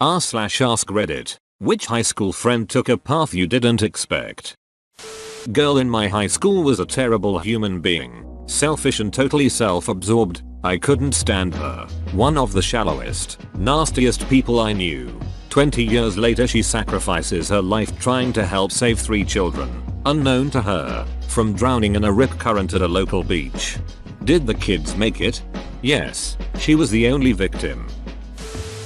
r/AskReddit. Which high school friend took a path you didn't expect? Girl in my high school was a terrible human being. Selfish and totally self-absorbed. I couldn't stand her. One of the shallowest, nastiest people I knew. 20 years later she sacrifices her life trying to help save 3 children, unknown to her, from drowning in a rip current at a local beach. Did the kids make it? Yes, she was the only victim.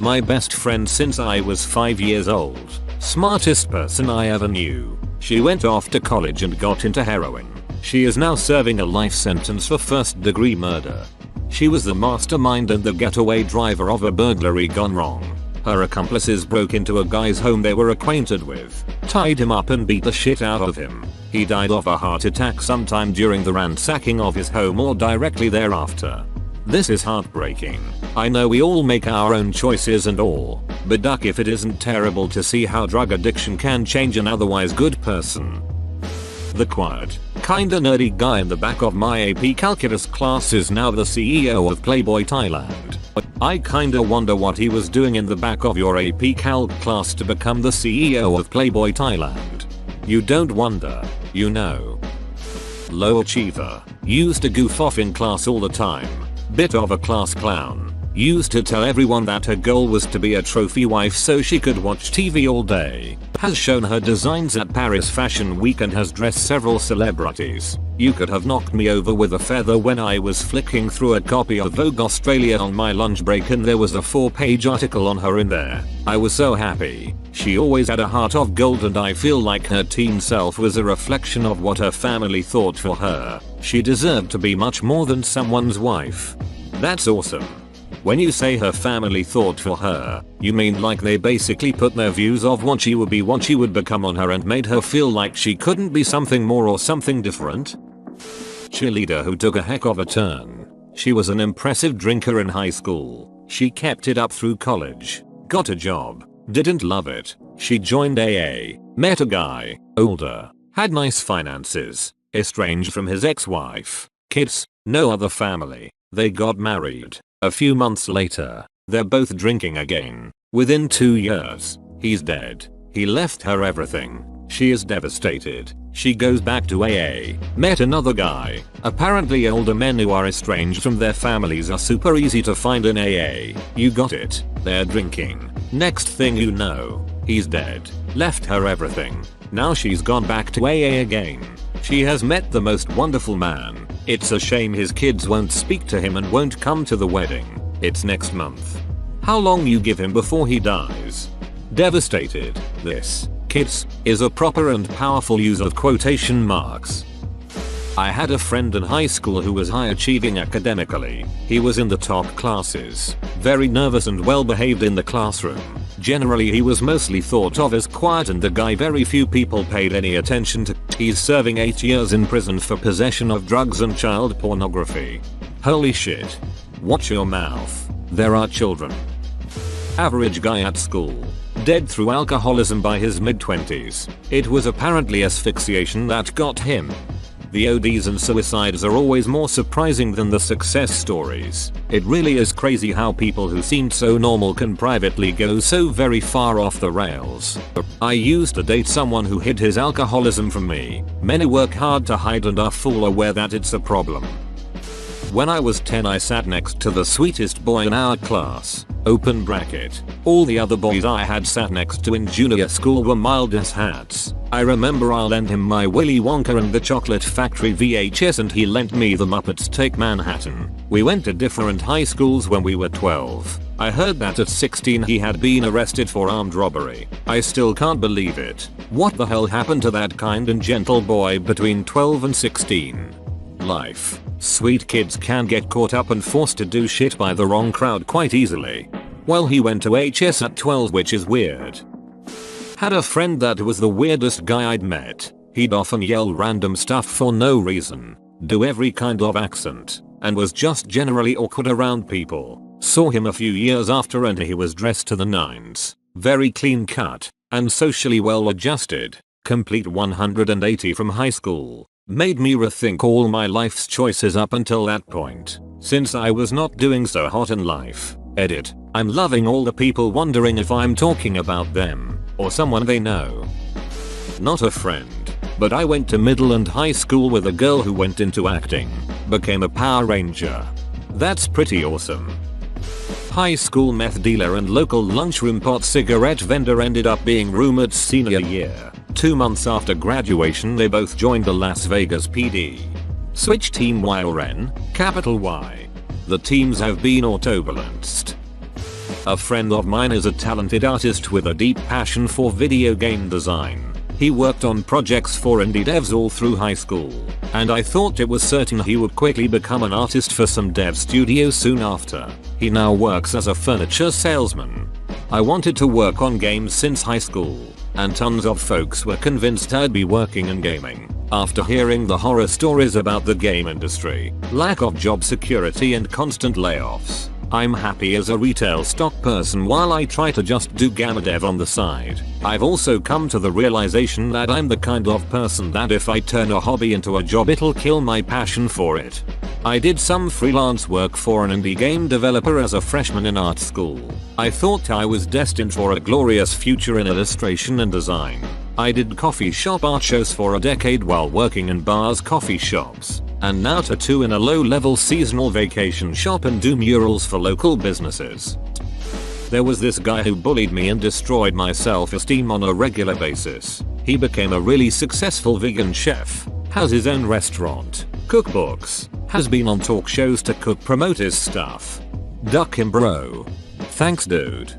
My best friend since I was 5 years old. Smartest person I ever knew. She went off to college and got into heroin. She is now serving a life sentence for first-degree murder. She was the mastermind and the getaway driver of a burglary gone wrong. Her accomplices broke into a guy's home they were acquainted with, tied him up and beat the shit out of him. He died of a heart attack sometime during the ransacking of his home or directly thereafter. This is heartbreaking. I know we all make our own choices and all, but duck if it isn't terrible to see how drug addiction can change an otherwise good person. The quiet, kinda nerdy guy in the back of my AP calculus class is now the CEO of Playboy Thailand. I kinda wonder what he was doing in the back of your AP Calc class to become the CEO of Playboy Thailand. You don't wonder, you know. Low achiever. Used to goof off in class all the time. Bit of a class clown. Used to tell everyone that her goal was to be a trophy wife so she could watch TV all day. Has shown her designs at Paris Fashion Week and has dressed several celebrities. You could have knocked me over with a feather when I was flicking through a copy of Vogue Australia on my lunch break and there was a 4-page article on her in there. I was so happy. She always had a heart of gold and I feel like her teen self was a reflection of what her family thought for her. She deserved to be much more than someone's wife. That's awesome. When you say her family thought for her, you mean like they basically put their views of what she would become on her and made her feel like she couldn't be something more or something different? Cheerleader who took a heck of a turn. She was an impressive drinker in high school. She kept it up through college. Got a job. Didn't love it. She joined AA. Met a guy. Older. Had nice finances. Estranged from his ex-wife. Kids. No other family. They got married. A few months later, they're both drinking again. Within 2 years, he's dead. He left her everything. She is devastated. She goes back to AA. Met another guy. Apparently older men who are estranged from their families are super easy to find in AA. You got it. They're drinking. Next thing you know, he's dead. Left her everything. Now she's gone back to AA again. She has met the most wonderful man. It's a shame his kids won't speak to him and won't come to the wedding. It's next month. How long you give him before he dies? Devastated. This, kids, is a proper and powerful use of quotation marks. I had a friend in high school who was high achieving academically. He was in the top classes. Very nervous and well behaved in the classroom. Generally he was mostly thought of as quiet and the guy very few people paid any attention to. He's serving 8 years in prison for possession of drugs and child pornography. Holy shit. Watch your mouth. There are children. Average guy at school. Dead through alcoholism by his mid-20s. It was apparently asphyxiation that got him. The ODs and suicides are always more surprising than the success stories. It really is crazy how people who seemed so normal can privately go so very far off the rails. I used to date someone who hid his alcoholism from me. Many work hard to hide and are full aware that it's a problem. When I was 10 I sat next to the sweetest boy in our class. Open bracket. All the other boys I had sat next to in junior school were mild as hats. I remember I lent him my Willy Wonka and the Chocolate Factory VHS and he lent me the Muppets Take Manhattan. We went to different high schools when we were 12. I heard that at 16 he had been arrested for armed robbery. I still can't believe it. What the hell happened to that kind and gentle boy between 12 and 16? Life. Sweet kids can get caught up and forced to do shit by the wrong crowd quite easily. Well, he went to HS at 12, which is weird. Had a friend that was the weirdest guy I'd met. He'd often yell random stuff for no reason, do every kind of accent, and was just generally awkward around people. Saw him a few years after and he was dressed to the nines, very clean cut, and socially well adjusted. Complete 180 from high school. Made me rethink all my life's choices up until that point, since I was not doing so hot in life. Edit. I'm loving all the people wondering if I'm talking about them or someone they know. Not a friend, but I went to middle and high school with a girl who went into acting, became a Power Ranger. That's pretty awesome. High school meth dealer and local lunchroom pot cigarette vendor ended up being roommates senior year. 2 months after graduation they both joined the Las Vegas PD. Switch team YRN, capital Y. The teams have been autobalanced. A friend of mine is a talented artist with a deep passion for video game design. He worked on projects for indie devs all through high school, and I thought it was certain he would quickly become an artist for some dev studios soon after. He now works as a furniture salesman. I wanted to work on games since high school, and tons of folks were convinced I'd be working in gaming. After hearing the horror stories about the game industry, lack of job security and constant layoffs, I'm happy as a retail stock person while I try to just do gamma dev on the side. I've also come to the realization that I'm the kind of person that if I turn a hobby into a job it'll kill my passion for it. I did some freelance work for an indie game developer as a freshman in art school. I thought I was destined for a glorious future in illustration and design. I did coffee shop art shows for a decade while working in bars, coffee shops, and now tattoo in a low-level seasonal vacation shop and do murals for local businesses. There was this guy who bullied me and destroyed my self-esteem on a regular basis. He became a really successful vegan chef, has his own restaurant, cookbooks, has been on talk shows to promote his stuff. Duck him, bro. Thanks, dude.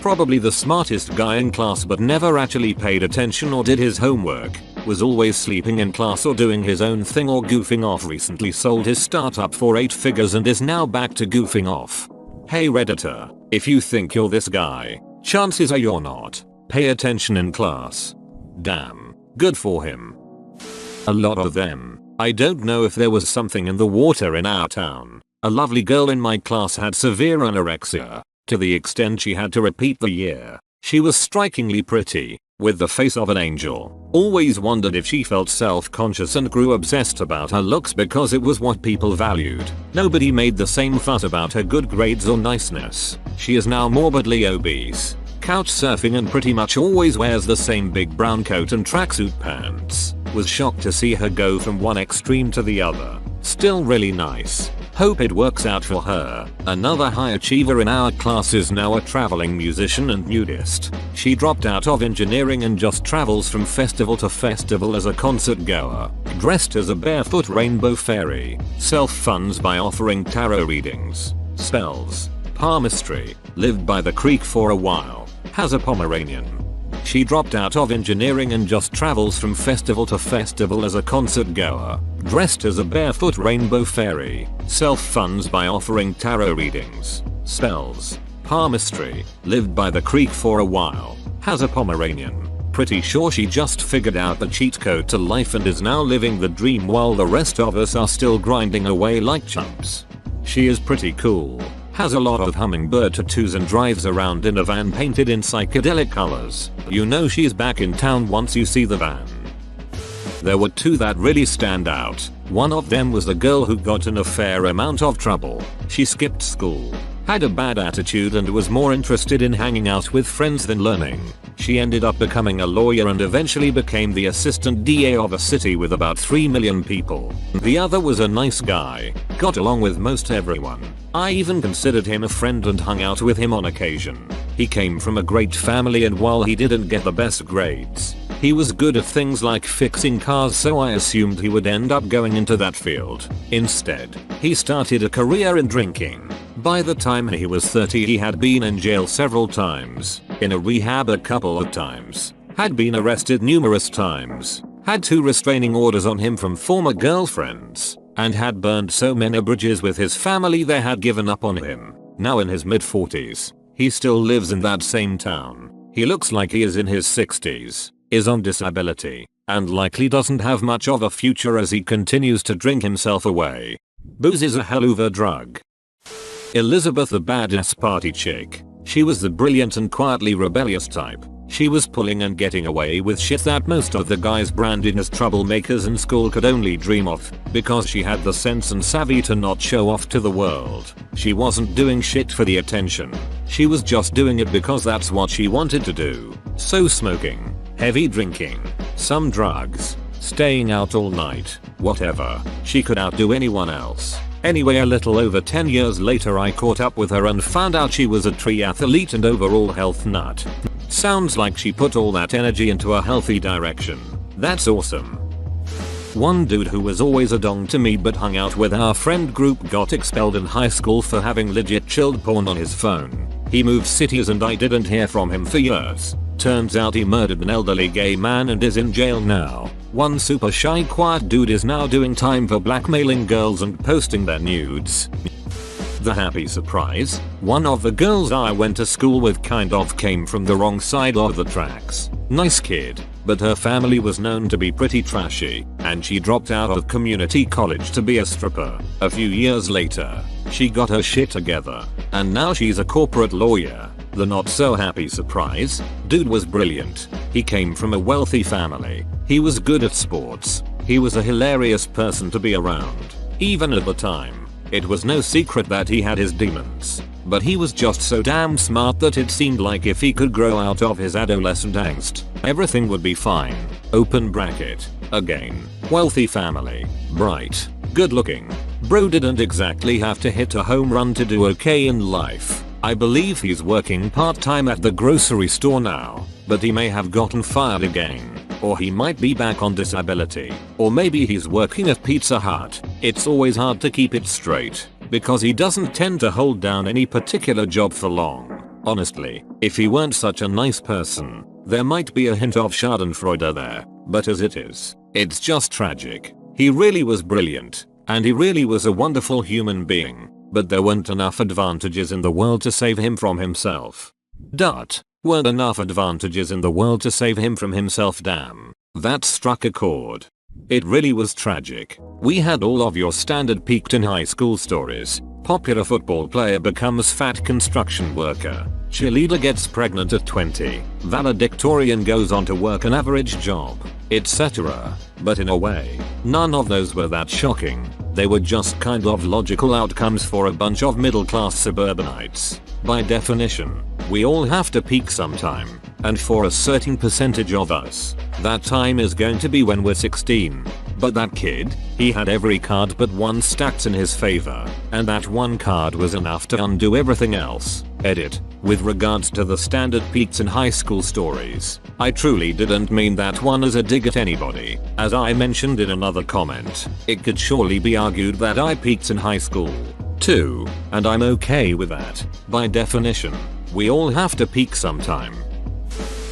Probably the smartest guy in class but never actually paid attention or did his homework, was always sleeping in class or doing his own thing or goofing off. Recently sold his startup for 8 figures and is now back to goofing off. Hey Redditor, if you think you're this guy, chances are you're not. Pay attention in class. Damn, good for him. A lot of them. I don't know if there was something in the water in our town. A lovely girl in my class had severe anorexia, to the extent she had to repeat the year. She was strikingly pretty, with the face of an angel. Always wondered if she felt self-conscious and grew obsessed about her looks because it was what people valued. Nobody made the same fuss about her good grades or niceness. She is now morbidly obese, couch surfing and pretty much always wears the same big brown coat and tracksuit pants. Was shocked to see her go from one extreme to the other. Still really nice. Hope it works out for her. Another high achiever in our class is now a traveling musician and nudist. She dropped out of engineering and just travels from festival to festival as a concert goer, dressed as a barefoot rainbow fairy. Self-funds by offering tarot readings, spells, palmistry, lived by the creek for a while, has a Pomeranian. She dropped out of engineering and just travels from festival to festival as a concert goer, dressed as a barefoot rainbow fairy. Self-funds by offering tarot readings, spells, palmistry, lived by the creek for a while, has a Pomeranian. Pretty sure she just figured out the cheat code to life and is now living the dream while the rest of us are still grinding away like chumps. She is pretty cool. Has a lot of hummingbird tattoos and drives around in a van painted in psychedelic colors. You know she's back in town once you see the van. There were 2 that really stand out. One of them was the girl who got in a fair amount of trouble. She skipped school, had a bad attitude and was more interested in hanging out with friends than learning. She ended up becoming a lawyer and eventually became the assistant DA of a city with about 3 million people. The other was a nice guy, got along with most everyone. I even considered him a friend and hung out with him on occasion. He came from a great family and while he didn't get the best grades, he was good at things like fixing cars, so I assumed he would end up going into that field. Instead, he started a career in drinking. By the time he was 30 he had been in jail several times, in a rehab a couple of times, had been arrested numerous times, had 2 restraining orders on him from former girlfriends, and had burned so many bridges with his family they had given up on him. Now in his mid-40s, he still lives in that same town. He looks like he is in his 60s, is on disability, and likely doesn't have much of a future as he continues to drink himself away. Booze is a hell of a drug. Elizabeth the badass party chick. She was the brilliant and quietly rebellious type. She was pulling and getting away with shit that most of the guys branded as troublemakers in school could only dream of, because she had the sense and savvy to not show off to the world. She wasn't doing shit for the attention. She was just doing it because that's what she wanted to do. So smoking, heavy drinking, some drugs, staying out all night, whatever. She could outdo anyone else. Anyway, a little over 10 years later I caught up with her and found out she was a triathlete and overall health nut. Sounds like she put all that energy into a healthy direction. That's awesome. One dude who was always a dong to me but hung out with our friend group got expelled in high school for having legit chilled porn on his phone. He moved cities and I didn't hear from him for years. Turns out he murdered an elderly gay man and is in jail now. One super shy quiet dude is now doing time for blackmailing girls and posting their nudes. The happy surprise? One of the girls I went to school with kind of came from the wrong side of the tracks. Nice kid, but her family was known to be pretty trashy, and she dropped out of community college to be a stripper. A few years later, she got her shit together, and now she's a corporate lawyer. The not so happy surprise? Dude was brilliant. He came from a wealthy family. He was good at sports. He was a hilarious person to be around. Even at the time, it was no secret that he had his demons. But he was just so damn smart that it seemed like if he could grow out of his adolescent angst, everything would be fine. Open bracket. Again, wealthy family, bright, good looking. Bro didn't exactly have to hit a home run to do okay in life. I believe he's working part-time at the grocery store now, but he may have gotten fired again, or he might be back on disability, or maybe he's working at Pizza Hut. It's always hard to keep it straight, because he doesn't tend to hold down any particular job for long. Honestly, if he weren't such a nice person, there might be a hint of schadenfreude there, but as it is, it's just tragic. He really was brilliant, and he really was a wonderful human being. But there weren't enough advantages in the world to save him from himself. Weren't enough advantages in the world to save him from himself, damn. That struck a chord. It really was tragic. We had all of your standard peaked in high school stories. Popular football player becomes fat construction worker. Cheerleader gets pregnant at 20. Valedictorian goes on to work an average job, etc. But in a way, none of those were that shocking. They were just kind of logical outcomes for a bunch of middle-class suburbanites. By definition, we all have to peak sometime, and for a certain percentage of us, that time is going to be when we're 16. But that kid, he had every card but one stacked in his favor, and that one card was enough to undo everything else. Edit. With regards to the standard peaks in high school stories, I truly didn't mean that one as a dig at anybody. As I mentioned in another comment, it could surely be argued that I peaked in high school too, and I'm okay with that. By definition, we all have to peak sometime.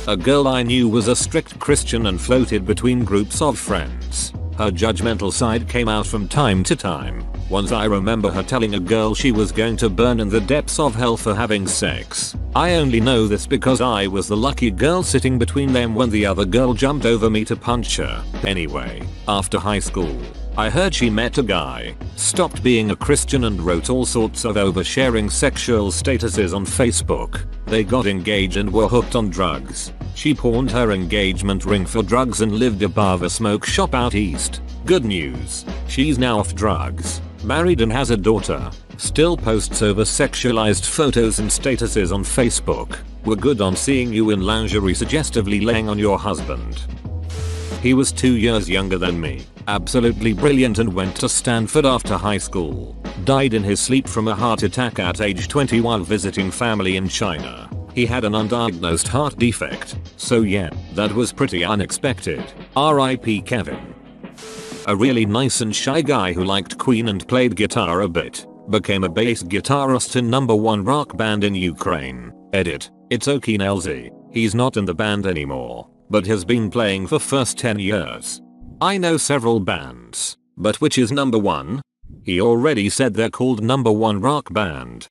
A girl I knew was a strict Christian and floated between groups of friends. Her judgmental side came out from time to time. Once I remember her telling a girl she was going to burn in the depths of hell for having sex. I only know this because I was the lucky girl sitting between them when the other girl jumped over me to punch her. Anyway, after high school, I heard she met a guy, stopped being a Christian and wrote all sorts of oversharing sexual statuses on Facebook. They got engaged and were hooked on drugs. She pawned her engagement ring for drugs and lived above a smoke shop out east. Good news. She's now off drugs, married and has a daughter. Still posts over sexualized photos and statuses on Facebook. We're good on seeing you in lingerie suggestively laying on your husband. He was 2 years younger than me, absolutely brilliant, and went to Stanford after high school. Died in his sleep from a heart attack at age 20 while visiting family in China. He had an undiagnosed heart defect, so yeah, that was pretty unexpected. R.I.P. Kevin. A really nice and shy guy who liked Queen and played guitar a bit, became a bass guitarist in #1 rock band in Ukraine. Edit. It's Okin LZ. He's not in the band anymore, but has been playing for first 10 years. I know several bands, but which is #1? He already said they're called #1 rock band.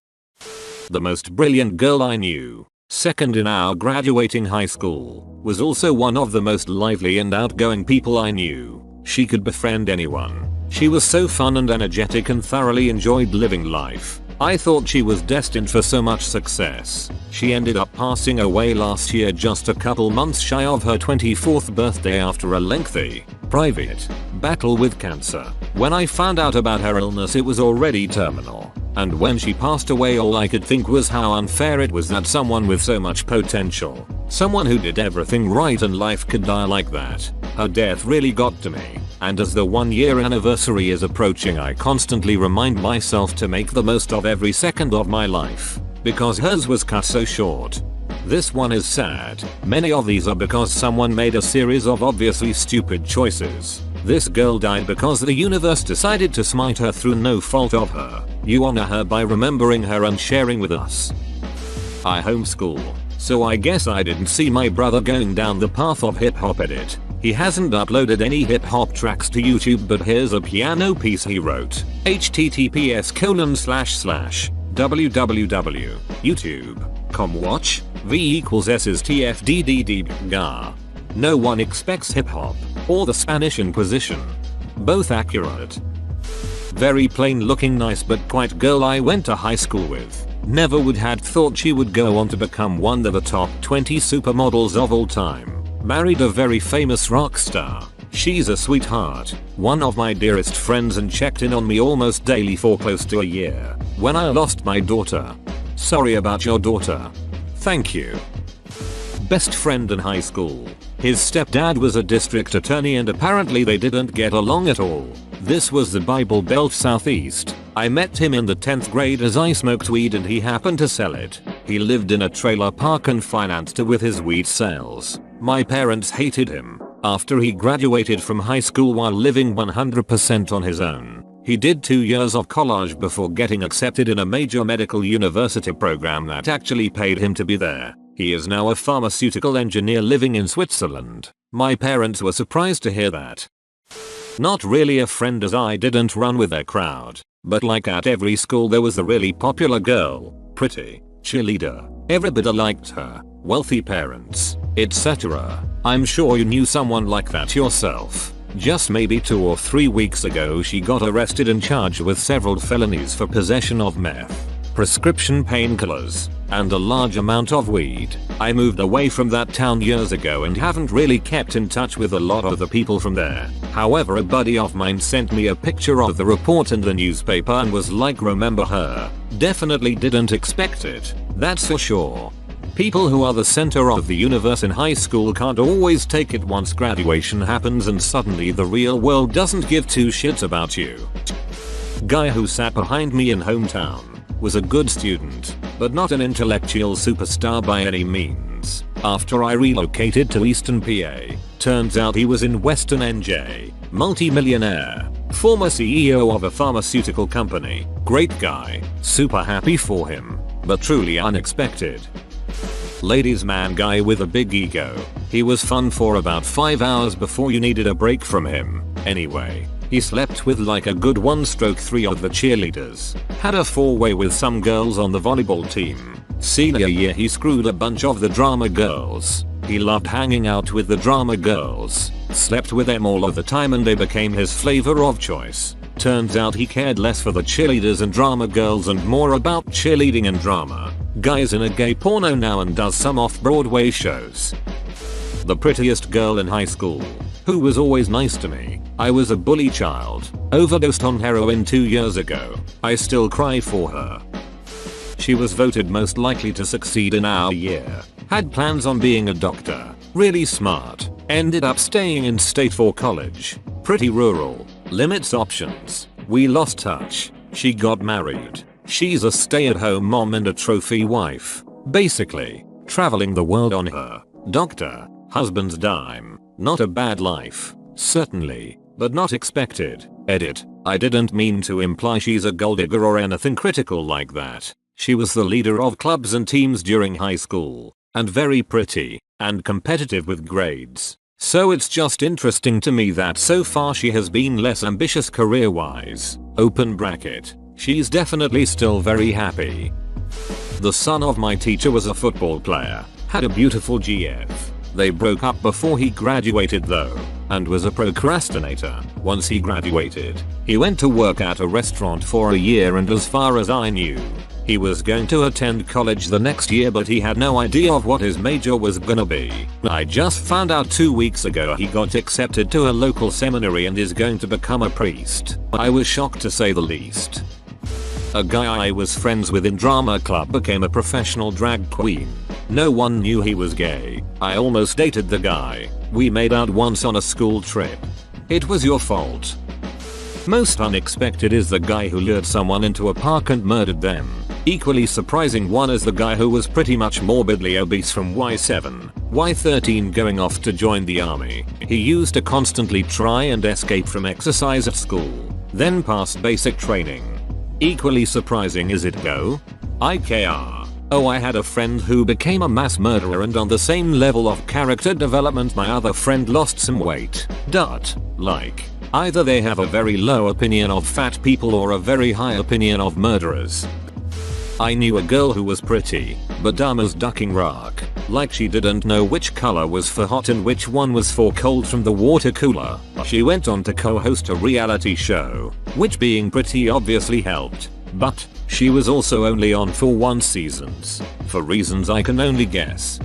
The most brilliant girl I knew, second in our graduating high school, was also one of the most lively and outgoing people I knew. She could befriend anyone. She was so fun and energetic and thoroughly enjoyed living life. I thought she was destined for so much success. She ended up passing away last year, just a couple months shy of her 24th birthday after a lengthy, private battle with cancer. When I found out about her illness, it was already terminal. And when she passed away, all I could think was how unfair it was that someone with so much potential, someone who did everything right in life, could die like that. Her death really got to me. And as the 1-year anniversary is approaching, I constantly remind myself to make the most of every second of my life, because hers was cut so short. This one is sad. Many of these are because someone made a series of obviously stupid choices. This girl died because the universe decided to smite her through no fault of her. You honor her by remembering her and sharing with us. I homeschool, so I guess I didn't see my brother going down the path of hip hop edit. He hasn't uploaded any hip hop tracks to YouTube, but here's a piano piece he wrote. https://www.youtube.com watch v equals s's tfddd gar. No one expects hip hop or the Spanish Inquisition. Both accurate. Very plain looking, nice but quiet girl I went to high school with. Never would had thought she would go on to become one of the top 20 supermodels of all time. Married a very famous rock star. She's a sweetheart, one of my dearest friends, and checked in on me almost daily for close to a year. When I lost my daughter. Sorry about your daughter. Thank you. Best friend in high school. His stepdad was a district attorney and apparently they didn't get along at all. This was the Bible Belt Southeast. I met him in the 10th grade as I smoked weed and he happened to sell it. He lived in a trailer park and financed it with his weed sales. My parents hated him. After he graduated from high school while living 100% on his own, he did 2 years of college before getting accepted in a major medical university program that actually paid him to be there. He is now a pharmaceutical engineer living in Switzerland. My parents were surprised to hear that. Not really a friend, as I didn't run with their crowd, but like at every school there was a really popular girl, pretty, cheerleader, everybody liked her, wealthy parents, etc. I'm sure you knew someone like that yourself. Just maybe 2 or 3 weeks ago she got arrested and charged with several felonies for possession of meth, prescription painkillers, and a large amount of weed. I moved away from that town years ago and haven't really kept in touch with a lot of the people from there. However, a buddy of mine sent me a picture of the report in the newspaper and was like, remember her? Definitely didn't expect it, that's for sure. People who are the center of the universe in high school can't always take it once graduation happens and suddenly the real world doesn't give 2 shits about you. Guy who sat behind me in hometown was a good student, but not an intellectual superstar by any means. After I relocated to Eastern PA, turns out he was in Western NJ, multi-millionaire, former CEO of a pharmaceutical company, great guy, super happy for him, but truly unexpected. Ladies man guy with a big ego. He was fun for about 5 hours before you needed a break from him. Anyway, he slept with like a good 1/3 of the cheerleaders, had a 4-way with some girls on the volleyball team. Senior year he screwed a bunch of the drama girls. He loved hanging out with the drama girls, slept with them all of the time and they became his flavor of choice. Turns out he cared less for the cheerleaders and drama girls and more about cheerleading and drama. Guy's in a gay porno now and does some off-Broadway shows. The prettiest girl in high school, who was always nice to me. I was a bully child, overdosed on heroin 2 years ago. I still cry for her. She was voted most likely to succeed in our year. Had plans on being a doctor. Really smart. Ended up staying in state for college. Pretty rural. Limits options. We lost touch. She got married. She's a stay-at-home mom and a trophy wife. Basically, traveling the world on her doctor husband's dime. Not a bad life. Certainly, but not expected. Edit. I didn't mean to imply she's a gold digger or anything critical like that. She was the leader of clubs and teams during high school, and very pretty, and competitive with grades. So it's just interesting to me that so far she has been less ambitious career-wise. Open bracket. She's definitely still very happy. The son of my teacher was a football player, had a beautiful GF, They broke up before he graduated though, and was a procrastinator. Once he graduated, he went to work at a restaurant for a year, and as far as I knew, he was going to attend college the next year, but he had no idea of what his major was gonna be. I just found out 2 weeks ago he got accepted to a local seminary and is going to become a priest. I was shocked to say the least. A guy I was friends with in drama club became a professional drag queen. No one knew he was gay. I almost dated the guy. We made out once on a school trip. It was your fault. Most unexpected is the guy who lured someone into a park and murdered them. Equally surprising one is the guy who was pretty much morbidly obese from Y7, Y13 going off to join the army. He used to constantly try and escape from exercise at school, then passed basic training. Equally surprising is it go? IKR. Oh, I had a friend who became a mass murderer, and on the same level of character development my other friend lost some weight. Like, either they have a very low opinion of fat people or a very high opinion of murderers. I knew a girl who was pretty, but dumb as ducking rock. Like she didn't know which color was for hot and which one was for cold from the water cooler. She went on to co-host a reality show, which being pretty obviously helped. But she was also only on for 1 season, for reasons I can only guess.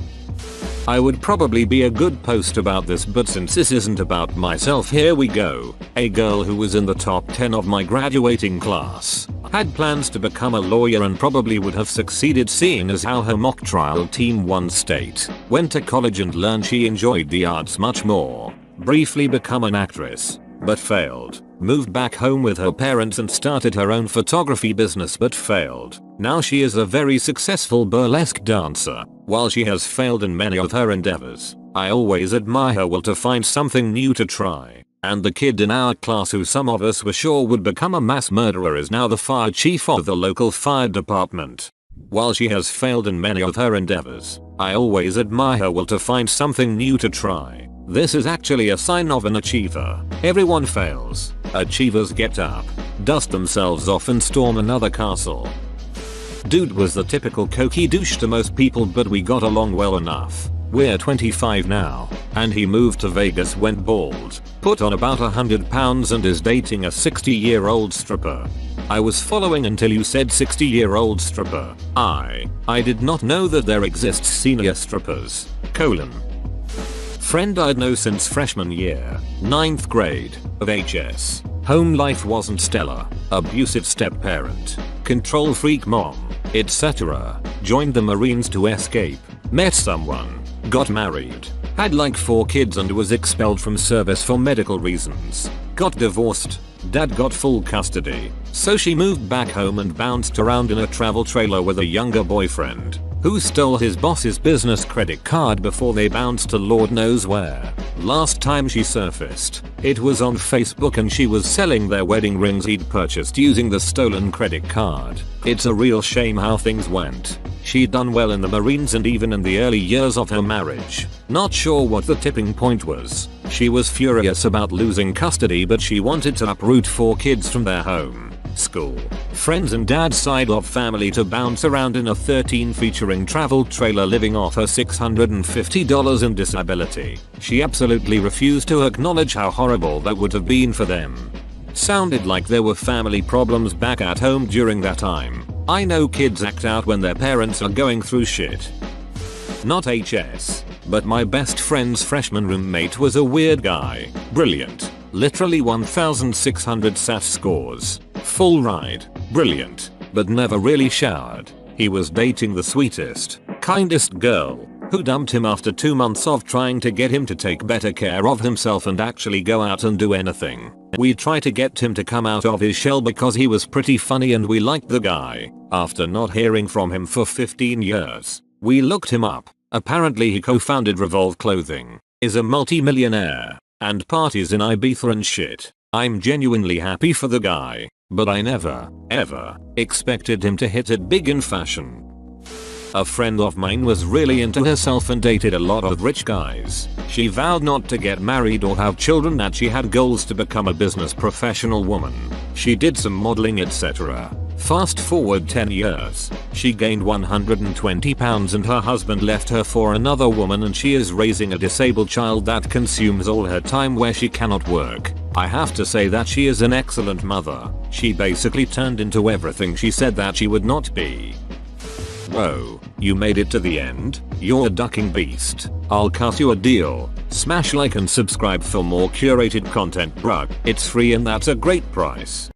I would probably be a good post about this, but since this isn't about myself, here we go. A girl who was in the top 10 of my graduating class had plans to become a lawyer and probably would have succeeded, seeing as how her mock trial team won state. Went to college and learned she enjoyed the arts much more. Briefly become an actress, but failed. Moved back home with her parents and started her own photography business, but failed. Now she is a very successful burlesque dancer. While she has failed in many of her endeavors, I always admire her will to find something new to try. And the kid in our class who some of us were sure would become a mass murderer is now the fire chief of the local fire department. While she has failed in many of her endeavors, I always admire her will to find something new to try. This is actually a sign of an achiever. Everyone fails. Achievers get up, dust themselves off and storm another castle. Dude was the typical cokey douche to most people, but we got along well enough. We're 25 now, and he moved to Vegas, went bald, put on about 100 pounds and is dating a 60-year-old stripper. I was following until you said 60-year-old stripper. I did not know that there exists senior strippers. Friend I'd know since freshman year, 9th grade, of HS. Home life wasn't stellar, abusive step-parent, control freak mom, etc. Joined the Marines to escape, met someone, got married, had like 4 kids and was expelled from service for medical reasons. Got divorced, dad got full custody, so she moved back home and bounced around in a travel trailer with a younger boyfriend, who stole his boss's business credit card before they bounced to Lord knows where. Last time she surfaced, it was on Facebook and she was selling their wedding rings he'd purchased using the stolen credit card. It's a real shame how things went. She'd done well in the Marines and even in the early years of her marriage. Not sure what the tipping point was. She was furious about losing custody, but she wanted to uproot 4 kids from their home, school, friends and dad's side of family to bounce around in a 13 featuring travel trailer living off her $650 in disability. She absolutely refused to acknowledge how horrible that would have been for them. Sounded like there were family problems back at home during that time. I know kids act out when their parents are going through shit. Not HS, but my best friend's freshman roommate was a weird guy. Brilliant. Literally 1,600 SAS scores. Full ride. Brilliant. But never really showered. He was dating the sweetest, kindest girl, who dumped him after 2 months of trying to get him to take better care of himself and actually go out and do anything. We tried to get him to come out of his shell because he was pretty funny and we liked the guy. After not hearing from him for 15 years, we looked him up. Apparently he co-founded Revolve Clothing, is a multi-millionaire, and parties in Ibiza and shit. I'm genuinely happy for the guy, but I never, ever, expected him to hit it big in fashion. A friend of mine was really into herself and dated a lot of rich guys. She vowed not to get married or have children, that she had goals to become a business professional woman. She did some modeling etc. Fast forward 10 years, she gained 120 pounds and her husband left her for another woman and she is raising a disabled child that consumes all her time where she cannot work. I have to say that she is an excellent mother. She basically turned into everything she said that she would not be. Whoa, you made it to the end? You're a ducking beast. I'll cut you a deal. Smash like and subscribe for more curated content, bruh. It's free and that's a great price.